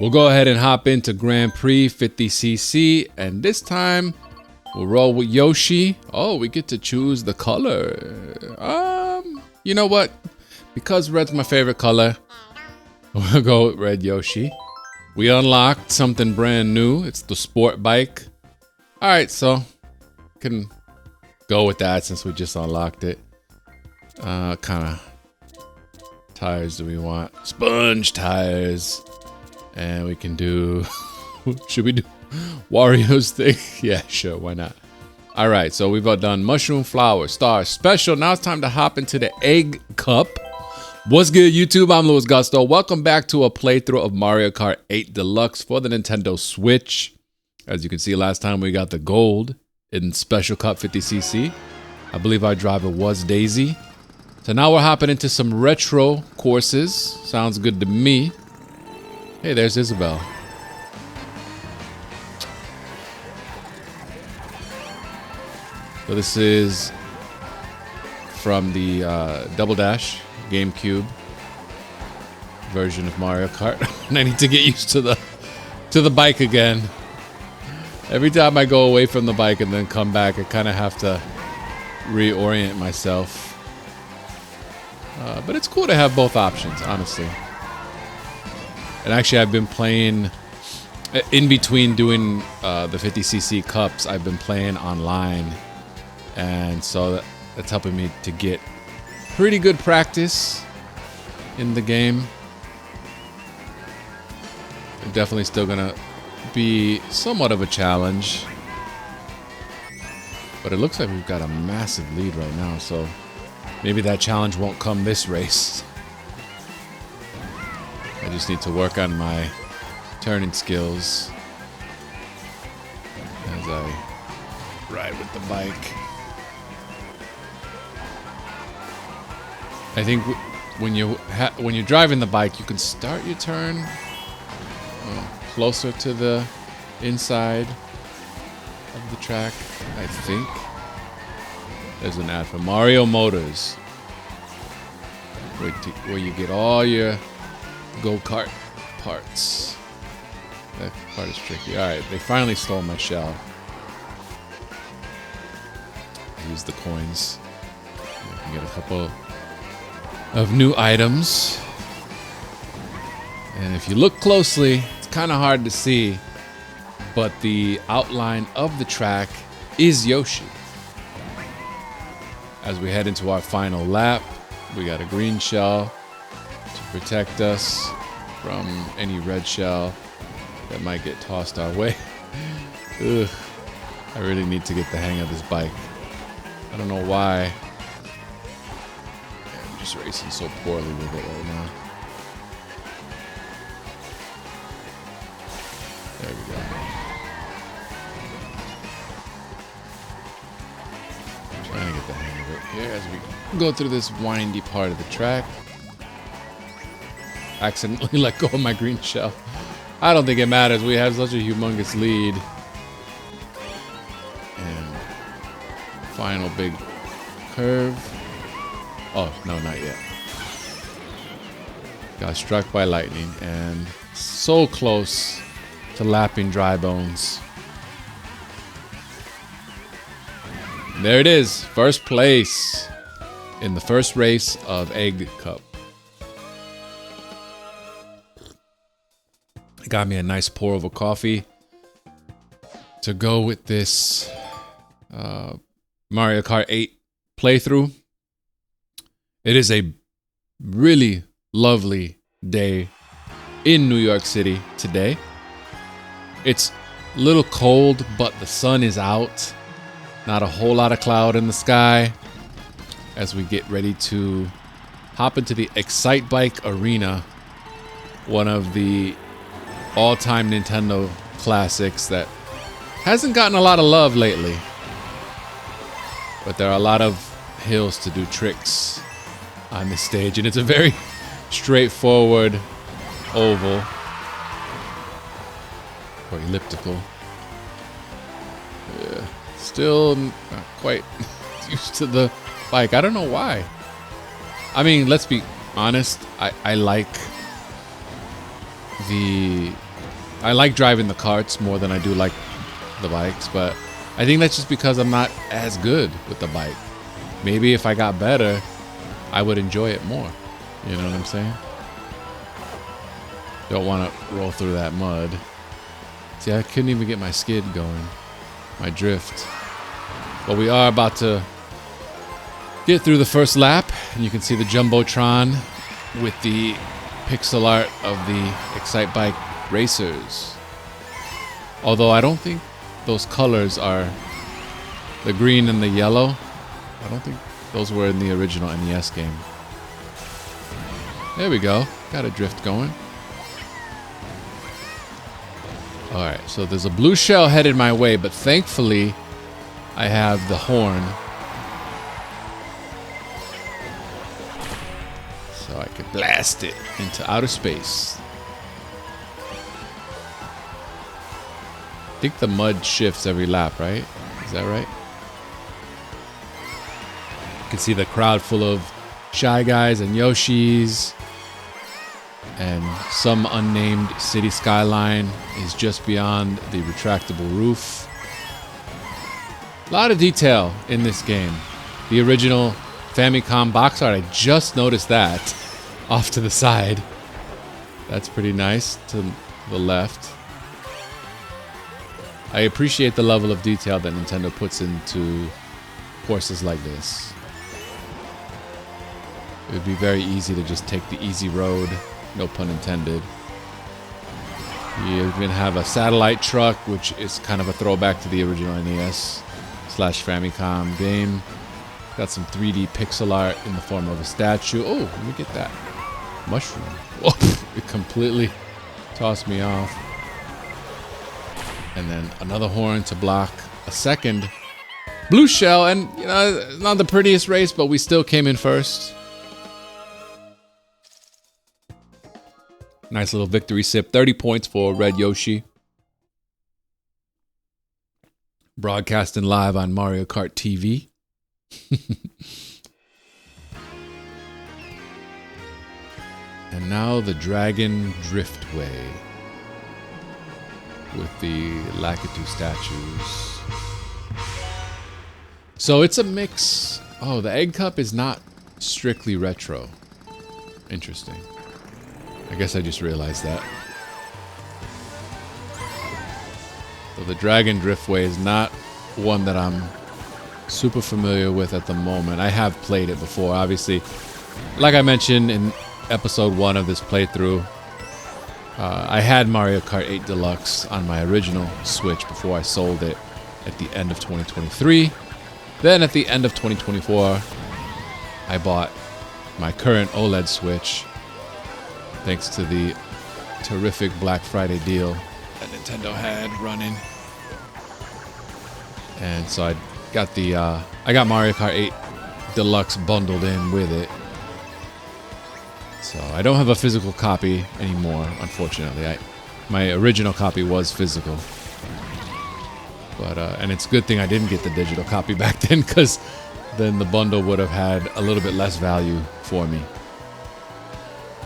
We'll go ahead and hop into Grand Prix 50cc, and this time we'll roll with Yoshi. Oh, we get to choose the color. You know what? Because red's my favorite color, we'll go with red Yoshi. We unlocked something brand new. It's the sport bike. All right, so can go with that since we just unlocked it. Kind of tires do we want? Sponge tires. And we can do, should we do Wario's thing? Yeah, sure, why not? All right, so we've done mushroom, flower, star, special. Now it's time to hop into the egg cup. What's good, YouTube? I'm Louis Gusto. Welcome back to a playthrough of Mario Kart 8 Deluxe for the Nintendo Switch. As you can see, last time we got the gold in Special Cup 50cc. I believe our driver was Daisy. So now we're hopping into some retro courses. Sounds good to me. Hey, there's Isabel. So this is from the Double Dash GameCube version of Mario Kart. And I need to get used to the bike again. Every time I go away from the bike and then come back, I kind of have to reorient myself. But it's cool to have both options, honestly. And actually, I've been playing, in between doing the 50cc cups, I've been playing online. And so that's helping me to get pretty good practice in the game. I'm definitely still gonna be somewhat of a challenge. But it looks like we've got a massive lead right now, so maybe that challenge won't come this race. I just need to work on my turning skills as I ride with the bike. I think when you're driving the bike, you can start your turn closer to the inside of the track, I think. There's an ad for Mario Motors, where you get all your go-kart parts. That part is tricky. Alright, they finally stole my shell. I used the coins. I can get a couple of new items. And if you look closely, it's kind of hard to see, but the outline of the track is Yoshi. As we head into our final lap, we got a green shell to protect us from any red shell that might get tossed our way. Ugh. I really need to get the hang of this bike. I don't know why I'm just racing so poorly with it right now. There we go. I'm trying to get the hang of it here as we go through this windy part of the track. Accidentally let go of my green shell. I don't think it matters. We have such a humongous lead. And final big curve. Oh, no, not yet. Got struck by lightning and so close to lapping dry bones. There it is. First place in the first race of Egg Cup. Got me a nice pour of a coffee to go with this Mario Kart 8 playthrough. It is a really lovely day in New York City today. It's a little cold, but the sun is out. Not a whole lot of cloud in the sky as we get ready to hop into the Excite Bike Arena, one of the all-time Nintendo classics that hasn't gotten a lot of love lately. But there are a lot of hills to do tricks on this stage, and it's a very straightforward oval or elliptical. Yeah, still not quite used to the bike. I don't know why. I mean, let's be honest. I like the I like driving the karts more than I do like the bikes, but I think that's just because I'm not as good with the bike. Maybe if I got better, I would enjoy it more. You know what I'm saying? Don't want to roll through that mud. See, I couldn't even get my skid going. My drift. But we are about to get through the first lap. And you can see the Jumbotron with the pixel art of the Excite Bike racers. Although I don't think those colors are the green and the yellow. I don't think those were in the original NES game. There we go. Got a drift going. Alright, so there's a blue shell headed my way, but thankfully I have the horn. So I could blast it into outer space. I think the mud shifts every lap, right? Is that right? You can see the crowd full of Shy Guys and Yoshis. And some unnamed city skyline is just beyond the retractable roof. A lot of detail in this game. The original Famicom box art, I just noticed that off to the side. That's pretty nice to the left. I appreciate the level of detail that Nintendo puts into courses like this. It would be very easy to just take the easy road, no pun intended. You even have a satellite truck, which is kind of a throwback to the original NES / Famicom game. Got some 3D pixel art in the form of a statue. Oh, let me get that mushroom. Oh, it completely tossed me off. And then another horn to block a second blue shell. And, you know, not the prettiest race, but we still came in first. Nice little victory sip. 30 points for Red Yoshi. Broadcasting live on Mario Kart TV. And now the Dragon Driftway with the Lakitu statues. So it's a mix. Oh, the Egg Cup is not strictly retro. Interesting. I guess I just realized that. So the Dragon Driftway is not one that I'm super familiar with at the moment. I have played it before, obviously. Like I mentioned in episode 1 of this playthrough, I had Mario Kart 8 Deluxe on my original Switch before I sold it at the end of 2023. Then at the end of 2024, I bought my current OLED Switch thanks to the terrific Black Friday deal that Nintendo had running. And so I got the I got Mario Kart 8 Deluxe bundled in with it. So I don't have a physical copy anymore, unfortunately. My original copy was physical. But and it's a good thing I didn't get the digital copy back then, because then the bundle would have had a little bit less value for me.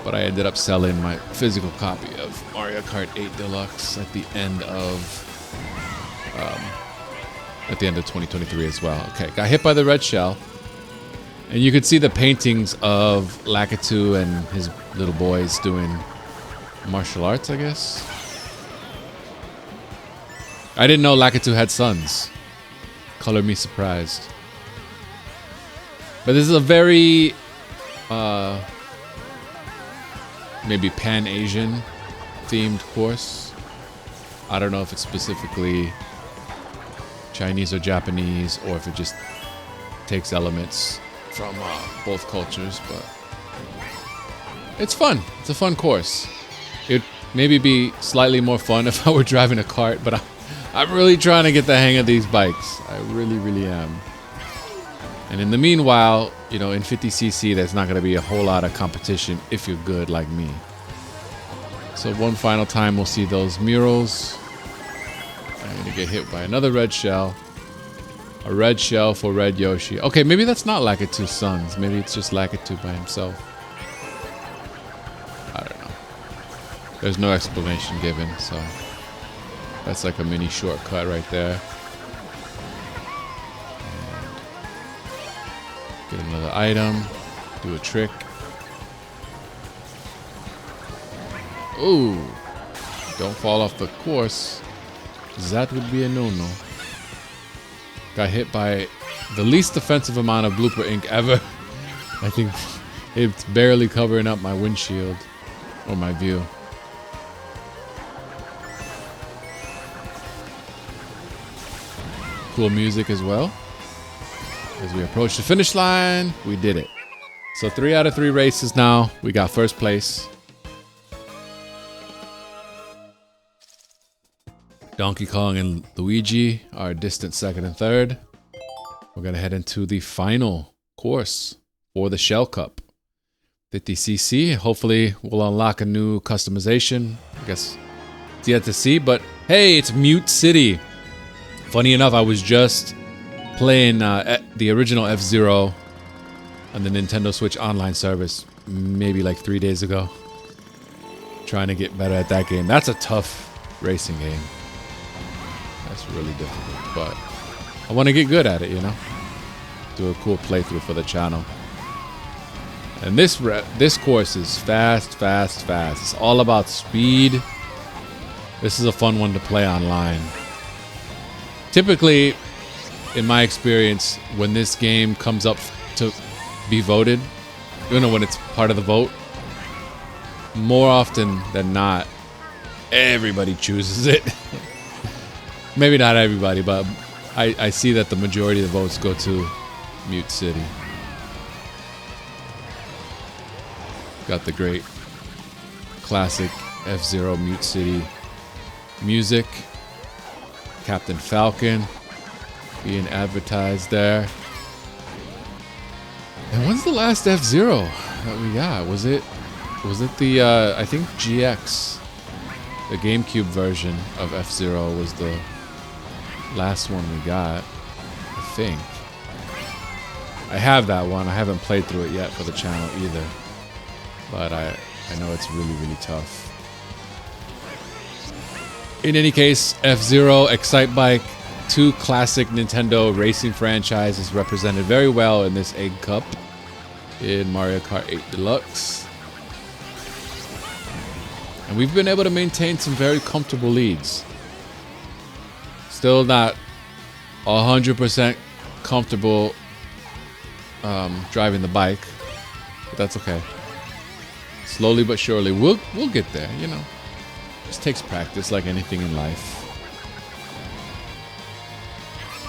But I ended up selling my physical copy of Mario Kart 8 Deluxe at the end of 2023 as well. Okay, got hit by the red shell. And you could see the paintings of Lakitu and his little boys doing martial arts, I guess. I didn't know Lakitu had sons. Color me surprised. But this is a very maybe Pan-Asian themed course. I don't know if it's specifically Chinese or Japanese, or if it just takes elements from both cultures, but it's fun. It's a fun course. It'd maybe be slightly more fun if I were driving a kart, but I'm really trying to get the hang of these bikes. I really, really am. And in the meanwhile, you know, in 50cc, there's not going to be a whole lot of competition if you're good like me. So one final time, we'll see those murals. I'm going to get hit by another red shell. A red shell for Red Yoshi. Okay, maybe that's not Lakitu's sons. Maybe it's just Lakitu by himself. I don't know. There's no explanation given, so that's like a mini shortcut right there. And get another item, do a trick. Ooh, don't fall off the course. That would be a no-no. Got hit by the least offensive amount of blooper ink ever. I think it's barely covering up my windshield or my view. Cool music as well. As we approach the finish line, we did it. So 3 out of 3 races now. We got first place. Donkey Kong and Luigi are distant second and third. We're going to head into the final course for the Shell Cup. 50cc. Hopefully we'll unlock a new customization. I guess it's yet to see, but hey, it's Mute City. Funny enough, I was just playing the original F-Zero on the Nintendo Switch online service maybe like 3 days ago. Trying to get better at that game. That's a tough racing game. That's really difficult, but I want to get good at it, you know? Do a cool playthrough for the channel. And this course is fast, fast, fast. It's all about speed. This is a fun one to play online. Typically, in my experience, when this game comes up to be voted, you know, when it's part of the vote, more often than not, everybody chooses it. Maybe not everybody, but I see that the majority of the votes go to Mute City. Got the great classic F-Zero Mute City music. Captain Falcon being advertised there. And when's the last F-Zero that we got? Was it the I think GX, the GameCube version of F-Zero was the last one we got, I think. I have that one. I haven't played through it yet for the channel either. But I know it's really, really tough. In any case, F-Zero, Excitebike, 2 classic Nintendo racing franchises represented very well in this Egg Cup in Mario Kart 8 Deluxe. And we've been able to maintain some very comfortable leads. Still not 100% comfortable driving the bike, but that's okay. Slowly but surely, we'll get there, you know. Just takes practice like anything in life.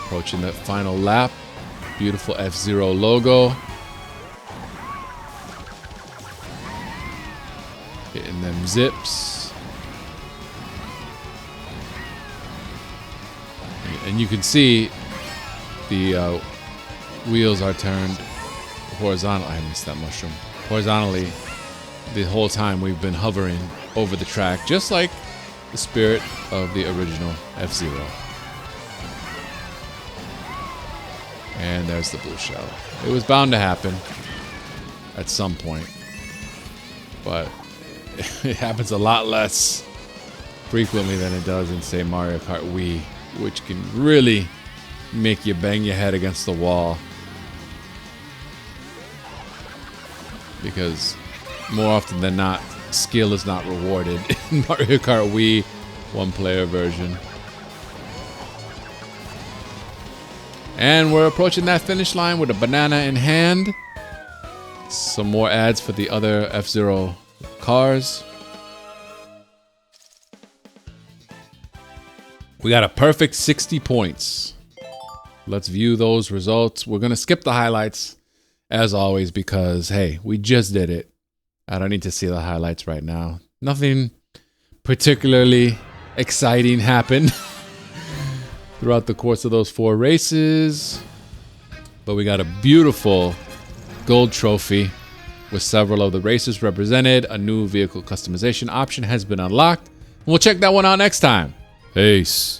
Approaching that final lap. Beautiful F-Zero logo. Hitting them zips. And you can see the wheels are turned horizontally. I missed that mushroom. Horizontally the whole time we've been hovering over the track, just like the spirit of the original F-Zero. And there's the blue shell. It was bound to happen at some point, but it happens a lot less frequently than it does in, say, Mario Kart Wii, which can really make you bang your head against the wall. Because more often than not, skill is not rewarded in Mario Kart Wii one-player version. And we're approaching that finish line with a banana in hand. Some more ads for the other F-Zero cars. We got a perfect 60 points. Let's view those results. We're going to skip the highlights, as always, because, hey, we just did it. I don't need to see the highlights right now. Nothing particularly exciting happened throughout the course of those 4 races. But we got a beautiful gold trophy with several of the races represented. A new vehicle customization option has been unlocked. We'll check that one out next time. Peace.